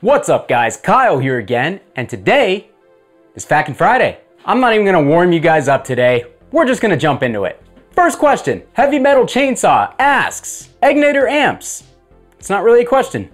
What's up guys, Kyle here again, and today is FAQ'N Friday. I'm not even gonna warm you guys up today, we're just gonna jump into it. First question, Heavy Metal Chainsaw asks, Egnater amps? It's not really a question.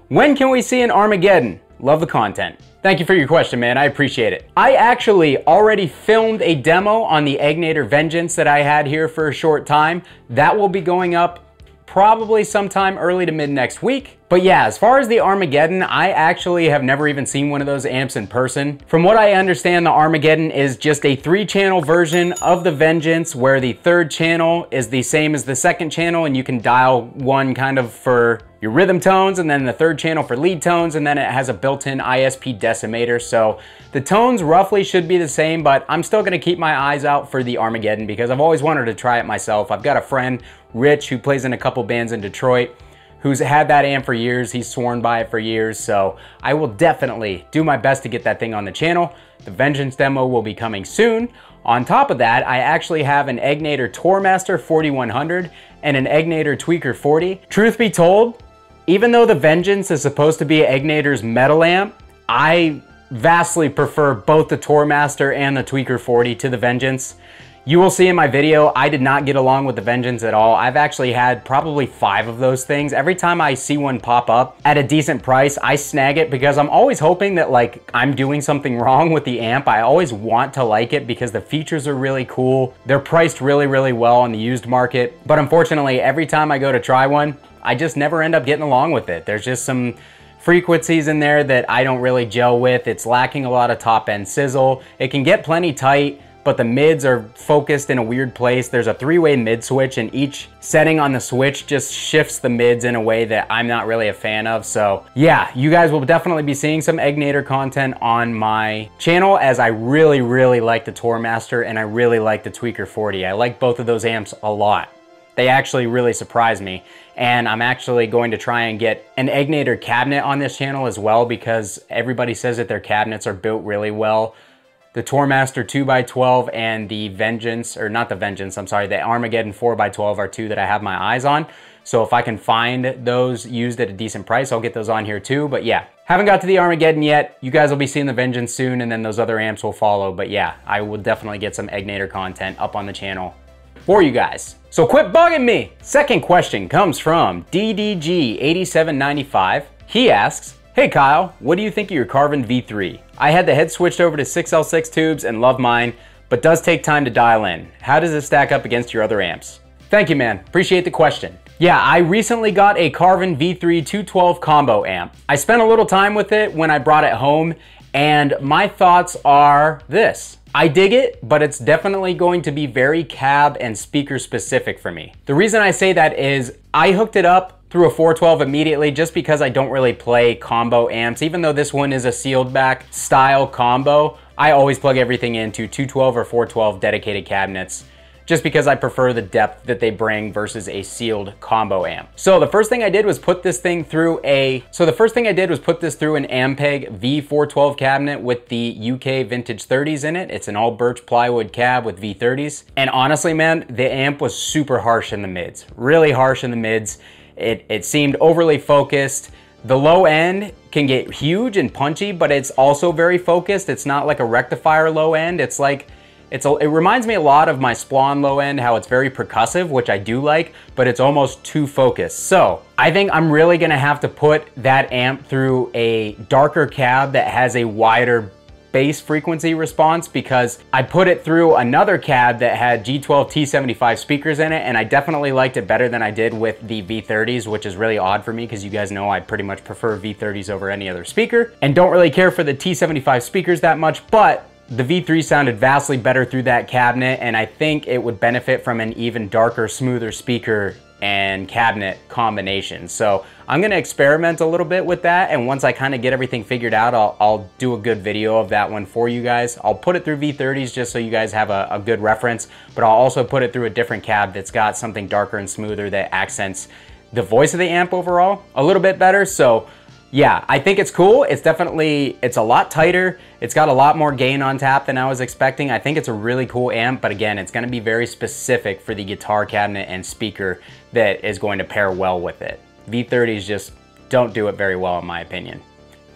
When can we see an Armageddon? Love the content. Thank you for your question, man, I appreciate it. I actually already filmed a demo on the Egnater Vengeance that I had here for a short time. That will be going up probably sometime early to mid next week. But yeah, as far as the Armageddon, I actually have never even seen one of those amps in person. From what I understand, the Armageddon is just a 3-channel version of the Vengeance where the 3rd channel is the same as the 2nd channel and you can dial one kind of for your rhythm tones and then the 3rd channel for lead tones, and then it has a built-in ISP decimator. So the tones roughly should be the same, but I'm still gonna keep my eyes out for the Armageddon because I've always wanted to try it myself. I've got a friend, Rich, who plays in a couple bands in Detroit, who's had that amp for years. He's sworn by it for years, so I will definitely do my best to get that thing on the channel. The Vengeance demo will be coming soon. On top of that, I actually have an Egnater Tourmaster 4100 and an Egnater Tweaker 40. Truth be told, even though the Vengeance is supposed to be Egnater's metal amp, I vastly prefer both the Tourmaster and the Tweaker 40 to the Vengeance. You will see in my video, I did not get along with the Vengeance at all. I've actually had probably 5 of those things. Every time I see one pop up at a decent price, I snag it because I'm always hoping that like I'm doing something wrong with the amp. I always want to like it because the features are really cool. They're priced really, really well on the used market. But unfortunately, every time I go to try one, I just never end up getting along with it. There's just some frequencies in there that I don't really gel with. It's lacking a lot of top end sizzle. It can get plenty tight, but the mids are focused in a weird place. There's a 3-way mid switch and each setting on the switch just shifts the mids in a way that I'm not really a fan of. So yeah, you guys will definitely be seeing some Egnater content on my channel as I really, really like the Tourmaster and I really like the Tweaker 40. I like both of those amps a lot. They actually really surprised me. And I'm actually going to try and get an Egnater cabinet on this channel as well because everybody says that their cabinets are built really well. The Tourmaster 2x12 and the Vengeance, or not the Vengeance, I'm sorry, the Armageddon 4x12 are 2 that I have my eyes on. So if I can find those used at a decent price, I'll get those on here too. But yeah, haven't got to the Armageddon yet. You guys will be seeing the Vengeance soon and then those other amps will follow. But yeah, I will definitely get some Egnater content up on the channel for you guys. So quit bugging me. Second question comes from DDG8795. He asks, hey Kyle, what do you think of your Carvin V3? I had the head switched over to 6L6 tubes and love mine, but does take time to dial in. How does it stack up against your other amps? Thank you, man. Appreciate the question. Yeah, I recently got a Carvin V3 212 combo amp. I spent a little time with it when I brought it home, and my thoughts are this. I dig it, but it's definitely going to be very cab and speaker specific for me. The reason I say that is I hooked it up through a 412 immediately just because I don't really play combo amps. Even though this one is a sealed back style combo, I always plug everything into 212 or 412 dedicated cabinets just because I prefer the depth that they bring versus a sealed combo amp. So the first thing I did was put this thing through an Ampeg V412 cabinet with the UK vintage 30s in it. It's an all birch plywood cab with V30s. And honestly, man, the amp was super harsh in the mids, really harsh in the mids. It seemed overly focused. The low end can get huge and punchy, but it's also very focused. It's not like a rectifier low end. It's like, it reminds me a lot of my Splawn low end, how it's very percussive, which I do like, but it's almost too focused. So I think I'm really gonna have to put that amp through a darker cab that has a wider bass frequency response because I put it through another cab that had G12 T75 speakers in it, and I definitely liked it better than I did with the V30s, which is really odd for me because you guys know I pretty much prefer V30s over any other speaker and don't really care for the T75 speakers that much, but the V3 sounded vastly better through that cabinet, and I think it would benefit from an even darker, smoother speaker and cabinet combination. So I'm gonna experiment a little bit with that, and once I kind of get everything figured out, I'll do a good video of that one for you guys. I'll put it through V30s just so you guys have a good reference, but I'll also put it through a different cab that's got something darker and smoother that accents the voice of the amp overall a little bit better. So yeah, I think it's cool. It's a lot tighter. It's got a lot more gain on tap than I was expecting. I think it's a really cool amp, but again, it's gonna be very specific for the guitar cabinet and speaker that is going to pair well with it. V30s just don't do it very well in my opinion.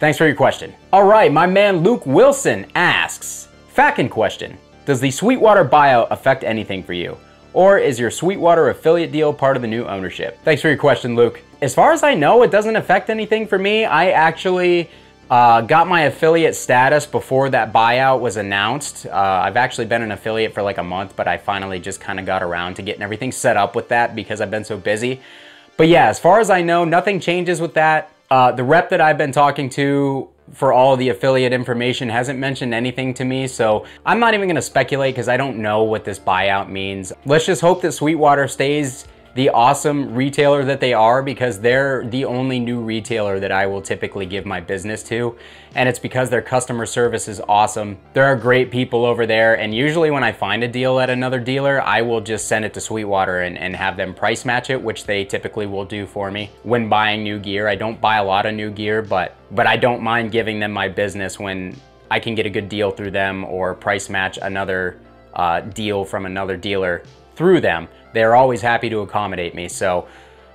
Thanks for your question. All right, my man Luke Wilson asks, FAQ'N question, does the Sweetwater buyout affect anything for you? Or is your Sweetwater affiliate deal part of the new ownership? Thanks for your question, Luke. As far as I know, it doesn't affect anything for me. I actually got my affiliate status before that buyout was announced. I've actually been an affiliate for like a month, but I finally just kind of got around to getting everything set up with that because I've been so busy. But yeah, as far as I know, nothing changes with that. The rep that I've been talking to for all of the affiliate information hasn't mentioned anything to me, so I'm not even gonna speculate because I don't know what this buyout means. Let's just hope that Sweetwater stays the awesome retailer that they are, because they're the only new retailer that I will typically give my business to, and it's because their customer service is awesome. There are great people over there, and usually when I find a deal at another dealer, I will just send it to Sweetwater and have them price match it, which they typically will do for me when buying new gear. I don't buy a lot of new gear, but I don't mind giving them my business when I can get a good deal through them or price match another deal from another dealer through them. They're always happy to accommodate me. So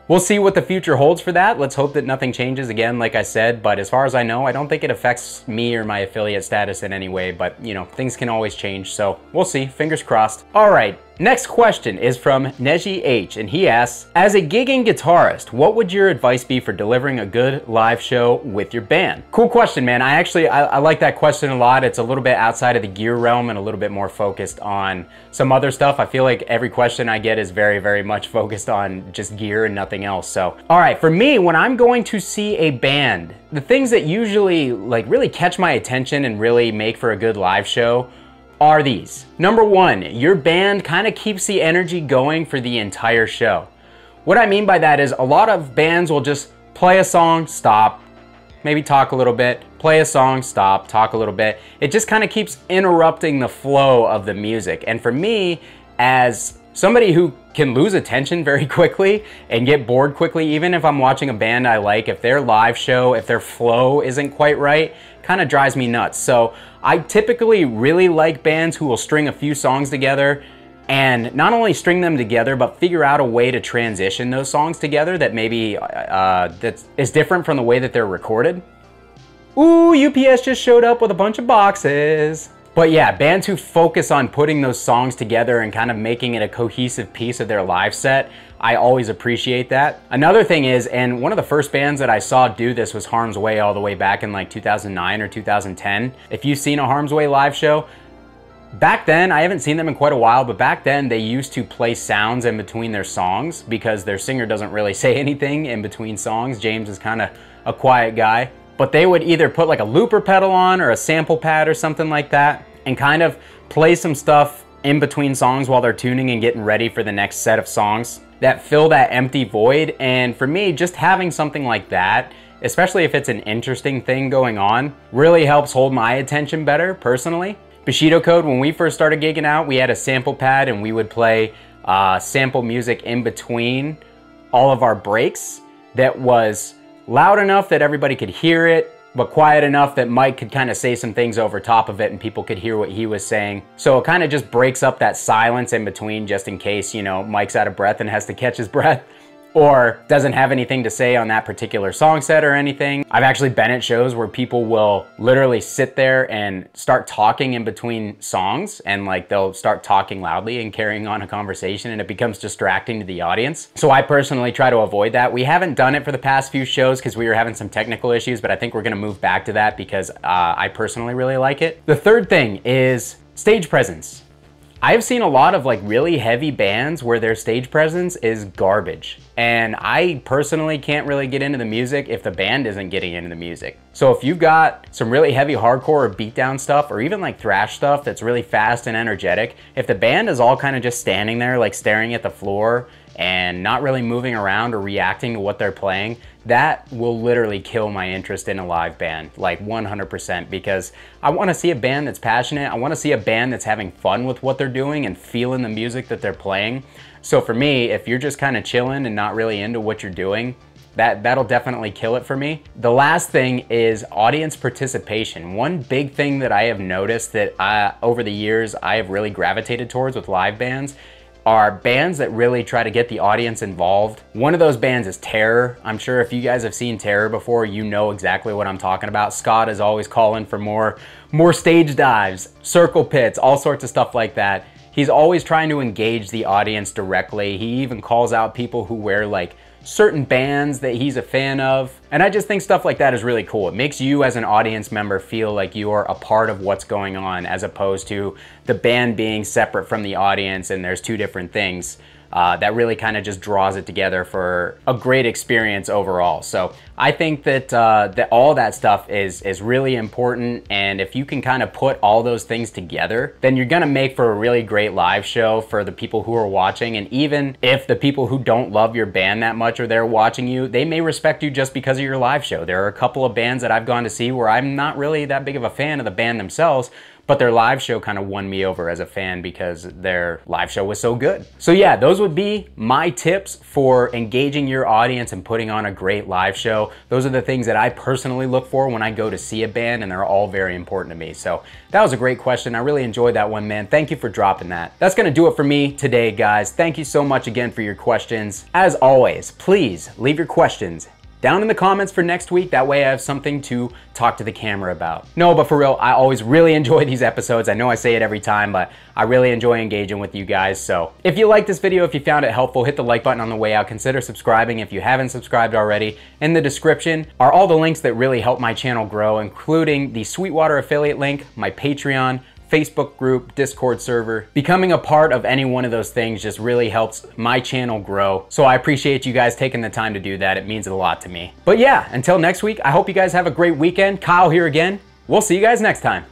we'll see what the future holds for that. Let's hope that nothing changes again, like I said. But as far as I know, I don't think it affects me or my affiliate status in any way. But, you know, things can always change. So we'll see. Fingers crossed. All right. Next question is from Neji H, and he asks, as a gigging guitarist, what would your advice be for delivering a good live show with your band? Cool question, man. I like that question a lot. It's a little bit outside of the gear realm and a little bit more focused on some other stuff. I feel like every question I get is very, very much focused on just gear and nothing else. So, all right, for me, when I'm going to see a band, the things that usually like really catch my attention and really make for a good live show are these. Number one, your band kind of keeps the energy going for the entire show. What I mean by that is a lot of bands will just play a song, stop, maybe talk a little bit, play a song, stop, talk a little bit. It just kind of keeps interrupting the flow of the music. And for me, as somebody who can lose attention very quickly and get bored quickly, even if I'm watching a band I like, if their live show, if their flow isn't quite right, kind of drives me nuts. So I typically really like bands who will string a few songs together and not only string them together, but figure out a way to transition those songs together that maybe that is different from the way that they're recorded. Ooh, UPS just showed up with a bunch of boxes. But yeah, bands who focus on putting those songs together and kind of making it a cohesive piece of their live set, I always appreciate that. Another thing is, and one of the first bands that I saw do this was Harm's Way all the way back in like 2009 or 2010. If you've seen a Harm's Way live show, back then, I haven't seen them in quite a while, but back then they used to play sounds in between their songs because their singer doesn't really say anything in between songs. James is kind of a quiet guy. But they would either put like a looper pedal on or a sample pad or something like that and kind of play some stuff in between songs while they're tuning and getting ready for the next set of songs that fill that empty void. And for me, just having something like that, especially if it's an interesting thing going on, really helps hold my attention better personally. Bushido Code, when we first started gigging out, we had a sample pad and we would play sample music in between all of our breaks that was loud enough that everybody could hear it, but quiet enough that Mike could kind of say some things over top of it and people could hear what he was saying. So it kind of just breaks up that silence in between just in case, you know, Mike's out of breath and has to catch his breath or doesn't have anything to say on that particular song set or anything. I've actually been at shows where people will literally sit there and start talking in between songs and like they'll start talking loudly and carrying on a conversation and it becomes distracting to the audience. So I personally try to avoid that. We haven't done it for the past few shows because we were having some technical issues, but I think we're gonna move back to that because I personally really like it. The third thing is stage presence. I've seen a lot of like really heavy bands where their stage presence is garbage. And I personally can't really get into the music if the band isn't getting into the music. So if you've got some really heavy hardcore or beatdown stuff or even like thrash stuff that's really fast and energetic, if the band is all kind of just standing there like staring at the floor and not really moving around or reacting to what they're playing, that will literally kill my interest in a live band, like 100%, because I want to see a band that's passionate. I want to see a band that's having fun with what they're doing and feeling the music that they're playing. So for me, if you're just kind of chilling and not really into what you're doing, that'll definitely kill it for me. The last thing is audience participation. One big thing that I have noticed that over the years I have really gravitated towards with live bands are bands that really try to get the audience involved. One of those bands is Terror. I'm sure if you guys have seen Terror before, you know exactly what I'm talking about. Scott is always calling for more stage dives, circle pits, all sorts of stuff like that. He's always trying to engage the audience directly. He even calls out people who wear like certain bands that he's a fan of. And I just think stuff like that is really cool. It makes you as an audience member feel like you are a part of what's going on, as opposed to the band being separate from the audience and there's two different things. That really kind of just draws it together for a great experience overall. So I think that, that all that stuff is really important. And if you can kind of put all those things together, then you're gonna make for a really great live show for the people who are watching. And even if the people who don't love your band that much are there watching you, they may respect you just because of your live show. There are a couple of bands that I've gone to see where I'm not really that big of a fan of the band themselves, but their live show kind of won me over as a fan because their live show was so good. So yeah, those would be my tips for engaging your audience and putting on a great live show. Those are the things that I personally look for when I go to see a band, and they're all very important to me. So that was a great question. I really enjoyed that one, man. Thank you for dropping that. That's gonna do it for me today, guys. Thank you so much again for your questions. As always, please leave your questions down in the comments for next week. That way I have something to talk to the camera about. No, but for real, I always really enjoy these episodes. I know I say it every time, but I really enjoy engaging with you guys. So if you liked this video, if you found it helpful, hit the like button on the way out. Consider subscribing if you haven't subscribed already. In the description are all the links that really help my channel grow, including the Sweetwater affiliate link, my Patreon, Facebook group, Discord server. Becoming a part of any one of those things just really helps my channel grow. So I appreciate you guys taking the time to do that. It means a lot to me. But yeah, until next week, I hope you guys have a great weekend. Kyle here again. We'll see you guys next time.